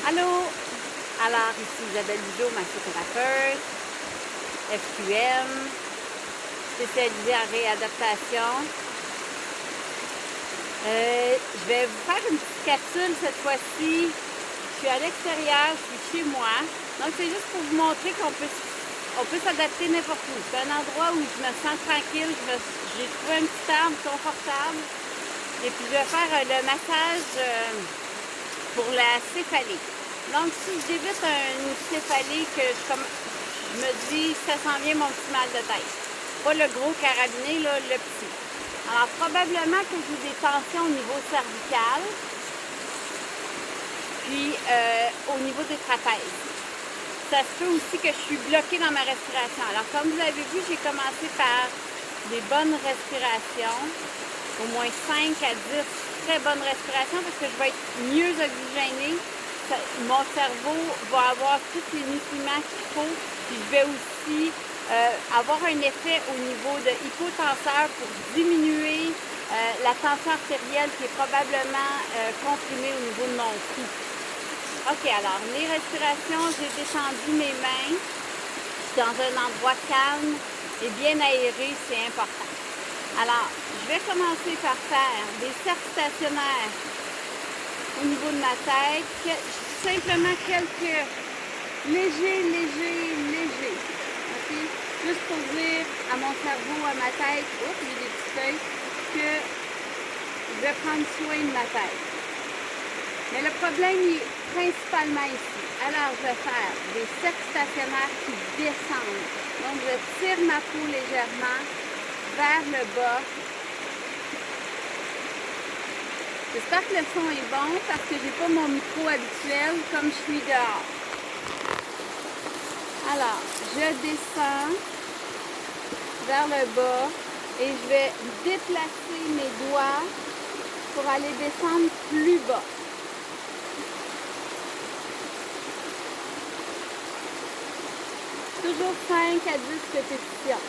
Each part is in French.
Allô? Alors, ici Isabelle Bugeaud, massothérapeute, FQM, spécialisée en réadaptation. Je vais vous faire une petite capsule cette fois-ci. Je suis à l'extérieur, je suis chez moi. Donc, c'est juste pour vous montrer qu'on peut s'adapter n'importe où. C'est un endroit où je me sens tranquille. J'ai trouvé un petit arbre confortable. Et puis, je vais faire le massage pour la céphalée. Donc, si j'évite une céphalée que je me dis, ça s'en vient mon petit mal de tête. Pas le gros carabiné, là, le petit. Alors, probablement que j'ai des tensions au niveau cervical, puis au niveau des trapèzes. Ça se peut aussi que je suis bloquée dans ma respiration. Alors, comme vous avez vu, j'ai commencé par des bonnes respirations, au moins 5 à 10 très bonnes respirations, parce que je vais être mieux oxygénée. Mon cerveau va avoir tous les nutriments qu'il faut, puis je vais aussi avoir un effet au niveau de hypotenseur pour diminuer la tension artérielle qui est probablement comprimée au niveau de mon cou. OK, alors les respirations, j'ai descendu mes mains. Je suis dans un endroit calme et bien aéré, c'est important. Alors, je vais commencer par faire des cercles stationnaires au niveau de ma tête. Simplement quelques légers. OK? Juste pour dire à mon cerveau, à ma tête, oups, j'ai des petites feuilles, que je vais prendre soin de ma tête. Mais le problème est principalement ici. Alors, je vais faire des cercles stationnaires qui descendent. Donc, je tire ma peau légèrement vers le bas. J'espère que le son est bon parce que j'ai pas mon micro habituel comme je suis dehors. Alors, je descends vers le bas et je vais déplacer mes doigts pour aller descendre plus bas. Toujours 5 à 10 répétitions.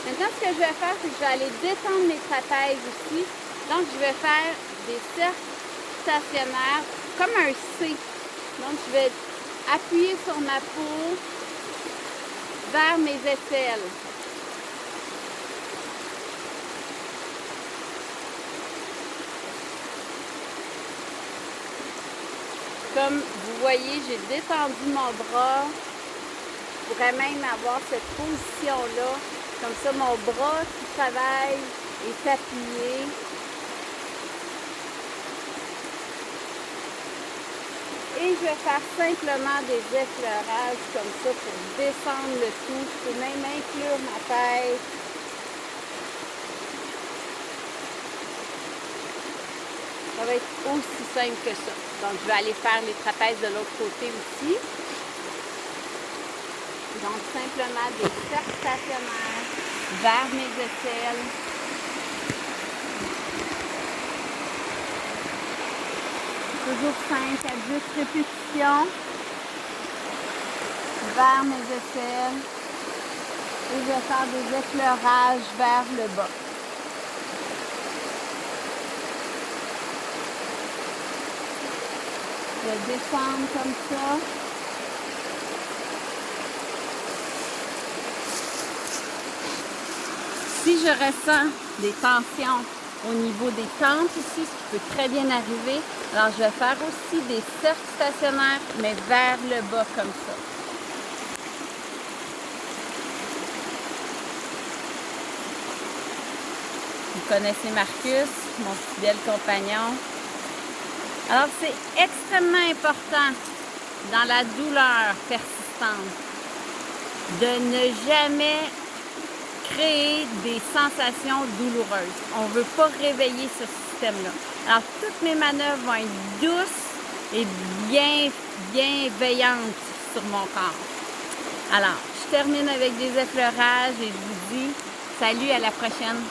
Maintenant, ce que je vais faire, c'est que je vais aller détendre mes trapèzes aussi. Donc, je vais faire des cercles stationnaires comme un C. Donc, je vais appuyer sur ma peau vers mes aisselles. Comme vous voyez, j'ai détendu mon bras. Je pourrais même avoir cette position-là. Comme ça, mon bras qui travaille est appuyé. Et je vais faire simplement des effleurages comme ça pour descendre le tout. Je peux même inclure ma tête. Ça va être aussi simple que ça. Donc, je vais aller faire les trapèzes de l'autre côté aussi. Donc, simplement des cercles stationnaires vers mes aisselles. Toujours 5 à 10 répétitions vers mes aisselles. Et je vais faire des effleurages vers le bas. Je vais descendre comme ça. Si je ressens des tensions au niveau des tempes ici, ce qui peut très bien arriver, alors je vais faire aussi des cercles stationnaires, mais vers le bas comme ça. Vous connaissez Marcus, mon fidèle compagnon. Alors c'est extrêmement important dans la douleur persistante de ne jamais créer des sensations douloureuses. On ne veut pas réveiller ce système-là. Alors, toutes mes manœuvres vont être douces et bienveillantes sur mon corps. Alors, je termine avec des effleurages et je vous dis salut, à la prochaine.